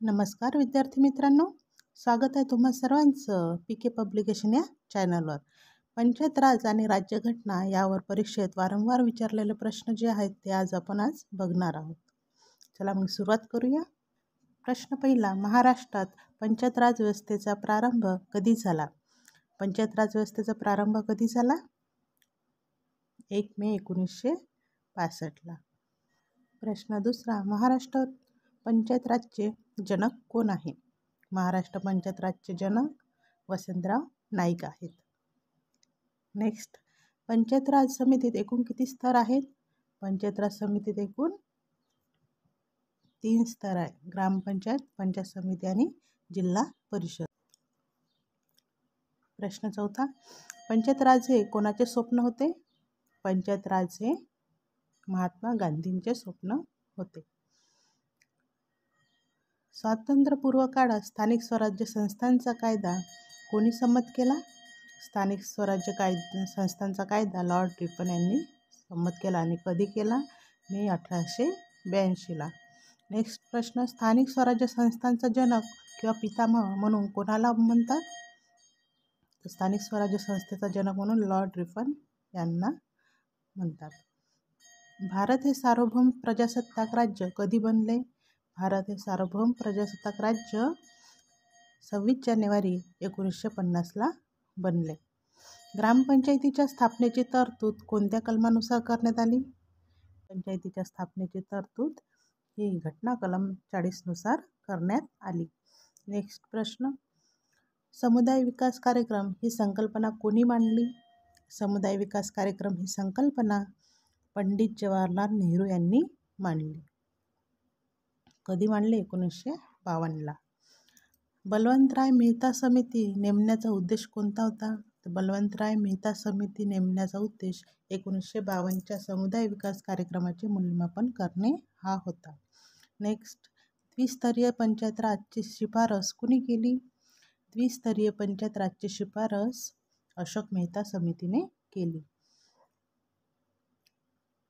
नमस्कार विद्यार्थी मित्रांनो, स्वागत आहे तुम्हा सर्वांचं PK पब्लिकेशन या चॅनलवर. पंचायत राज आणि राज्यघटना यावर परीक्षेत वारंवार विचारलेले प्रश्न जे आहेत ते आपण आज बघणार आहोत. चला मग सुरुवात करूया. प्रश्न पहिला, महाराष्ट्रात पंचायत राज व्यवस्थेचा प्रारंभ कधी झाला? पंचायत राज व्यवस्थेचा प्रारंभ कधी झाला? 1 मे 1965ला. प्रश्न दुसरा, महाराष्ट्र पंचायत राजचे जनक कोण आहे? महाराष्ट्र पंचायत राजचे जनक वसंतराव नाईक आहेत. नेक्स्ट, पंचायत राज समितीत एकूण किती स्तर आहेत? पंचायत राज समितीत एकूण 3 स्तर आहे: ग्रामपंचायत, पंचायत समिती आणि जिल्हा परिषद. प्रश्न चौथा, पंचायत राज हे कोणाचे स्वप्न होते? पंचायत राज हे महात्मा गांधींचे स्वप्न होते. स्वातंत्र्यपूर्व काळात स्थानिक स्वराज्य संस्थांचा कायदा कोणी संमत केला? स्थानिक स्वराज्य संस्थांचा कायदा लॉर्ड रिपन यांनी संमत केला आणि कधी केला? मे 1882ला. नेक्स्ट प्रश्न, स्थानिक स्वराज्य संस्थांचा जनक किंवा पितामह म्हणून कोणाला म्हणतात? तर स्थानिक स्वराज्य संस्थेचा जनक म्हणून लॉर्ड रिपन यांना म्हणतात. भारत हे सार्वभौम प्रजासत्ताक राज्य कधी बनले? भारत हे सार्वभौम प्रजासत्ताक राज्य 26 जानेवारी 1950ला बनले. ग्रामपंचायतीच्या स्थापनेची तरतूद कोणत्या कलमानुसार करण्यात आली? पंचायतीच्या स्थापनेची तरतूद ही घटना कलम 40 नुसार करण्यात आली. नेक्स्ट प्रश्न, समुदाय विकास कार्यक्रम ही संकल्पना कोणी मांडली? समुदाय विकास कार्यक्रम ही संकल्पना पंडित जवाहरलाल नेहरू यांनी मांडली. कधी मांडले? 1952ला. बलवंतराय मेहता समिती नेमण्याचा उद्देश कोणता होता? तर बलवंतराय मेहता समिती नेमण्याचा उद्देश 1952च्या समुदाय विकास कार्यक्रमाचे मूल्यमापन करणे हा होता. नेक्स्ट, द्विस्तरीय पंचायत राजची शिफारस कुणी केली? द्विस्तरीय पंचायत राजची शिफारस अशोक मेहता समितीने केली.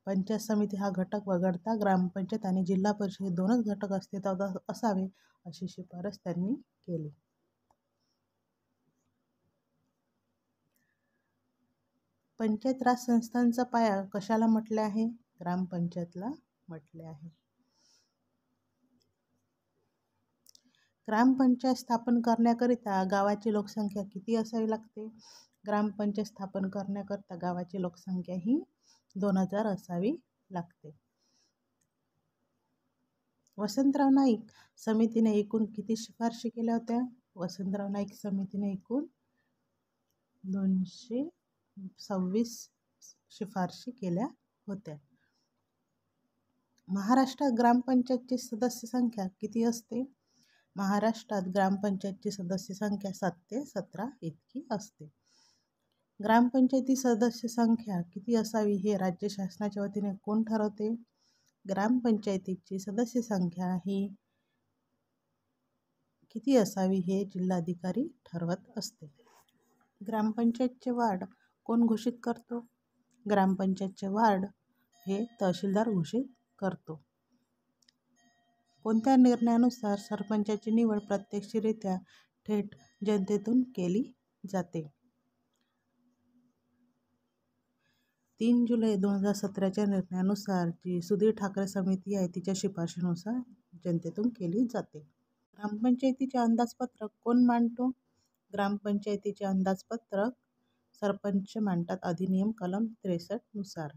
पंचायत समिती हा घटक वगळता ग्रामपंचायत आणि जिल्हा परिषद हे दोनच घटक अस्तित्वात असावे अशी शिफारस त्यांनी केली. पंचायत राज संस्थांचा पाया कशाला म्हटले आहे? ग्रामपंचायतला म्हटले आहे. ग्रामपंचायत स्थापन करण्याकरिता गावाची लोकसंख्या किती असावी लागते? ग्रामपंचायत स्थापन करण्याकरिता गावाची लोकसंख्या ही 2000 असावी लागते. वसंतराव नाईक समितीने एकूण किती शिफारशी केल्या होत्या? वसंतराव नाईक समितीने एकूण 226 शिफारशी केल्या होत्या. महाराष्ट्रात ग्रामपंचायतची सदस्य संख्या किती असते? महाराष्ट्रात ग्रामपंचायतची सदस्य संख्या 7 ते 17 इतकी असते. ग्रामपंचायती सदस्य संख्या किती असावी हे राज्य शासनाच्या वतीने कोण ठरवते? ग्रामपंचायतीची सदस्य संख्या ही किती असावी हे जिल्हाधिकारी ठरवत असते. ग्रामपंचायतचे वार्ड कोण घोषित करतो? ग्रामपंचायतचे वार्ड हे तहसीलदार घोषित करतो. कोणत्या निर्णयानुसार सरपंचाची निवड प्रत्यक्षरित्या थेट जनतेतून केली जाते? 3 जुलै 2017च्या निर्णयानुसार जी सुधीर ठाकरे समिती आहे तिच्या शिफारशीनुसार जनतेतून केली जाते. ग्रामपंचायतीचे अंदाजपत्रक कोण मांडतो? ग्रामपंचायतीचे अंदाजपत्रक सरपंच मांडतात, अधिनियम कलम 63 नुसार.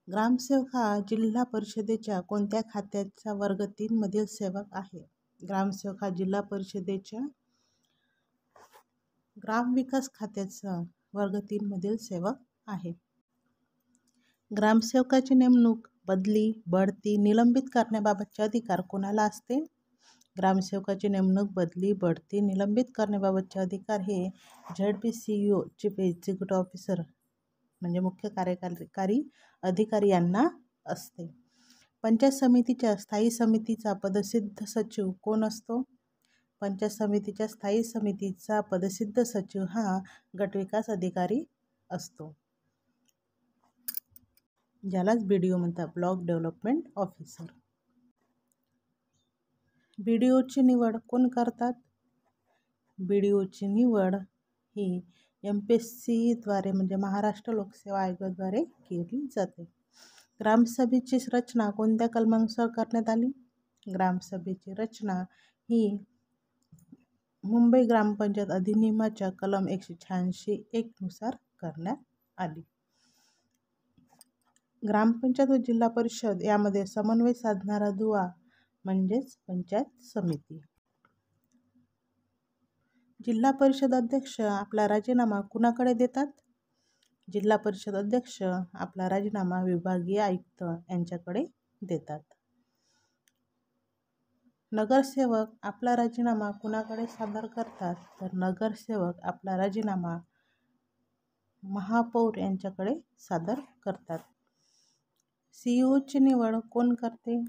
ग्रामसेवक हा जिल्हा परिषदेच्या कोणत्या खात्याचा वर्ग 3 मधील सेवक आहे? ग्रामसेवक हा जिल्हा परिषदेच्या ग्रामविकास खात्याचा वर्ग 3 मधील सेवक आहे. ग्रामसेवकाची नेमणूक, बदली, बढती, निलंबित करण्याबाबतचे अधिकार कोणाला असते? ग्रामसेवकाची नेमणूक, बदली, बढती, निलंबित करण्याबाबतचे अधिकार हे ZPCO चीफ एक्झिक्युटिव्ह ऑफिसर म्हणजे मुख्य कार्यकारी अधिकारी यांना असते. पंचायत समितीच्या स्थायी समितीचा पदसिद्ध सचिव कोण असतो? पंचायत समितीच्या स्थायी समितीचा पदसिद्ध सचिव हा गटविकास अधिकारी असतो, ज्यालाच BDO म्हणतात, ब्लॉक डेव्हलपमेंट ऑफिसर. BDOची निवड कोण करतात? BDOची निवड ही MPSCद्वारे म्हणजे महाराष्ट्र लोकसेवा आयोगाद्वारे केली जाते. ग्रामसभेची रचना कोणत्या कलमानुसार करण्यात आली? ग्रामसभेची रचना ही मुंबई ग्रामपंचायत अधिनियमाच्या कलम 186(1) नुसार करण्यात आली. ग्रामपंचायत व जिल्हा परिषद यामध्ये समन्वय साधणारा दुवा म्हणजेच पंचायत समिती. जिल्हा परिषद अध्यक्ष आपला राजीनामा कुणाकडे देतात? जिल्हा परिषद अध्यक्ष आपला राजीनामा विभागीय आयुक्त यांच्याकडे देतात. नगरसेवक आपला राजीनामा कुणाकडे सादर करतात? तर नगरसेवक आपला राजीनामा महापौर यांच्याकडे सादर करतात. CEOची निवड कोण करते?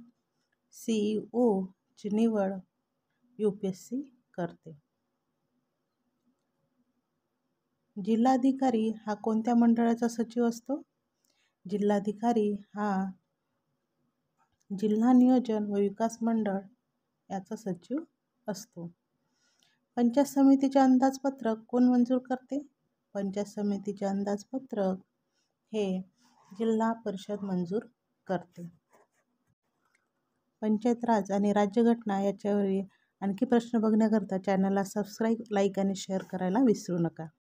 CEOची निवड UPSC करते. जिल्हाधिकारी हा कोणत्या मंडळाचा सचिव असतो? जिल्हाधिकारी हा जिल्हा नियोजन व विकास मंडळ याचा सचिव असतो. पंचायत समितीचे अंदाजपत्रक कोण मंजूर करते? पंचायत समितीचे अंदाजपत्रक हे जिल्हा परिषद मंजूर करते. पंचायत राज आणि राज्यघटना याच्यावरील आणखी प्रश्न बघण्याकरता चॅनलला सबस्क्राईब, लाईक आणि शेअर करायला विसरू नका.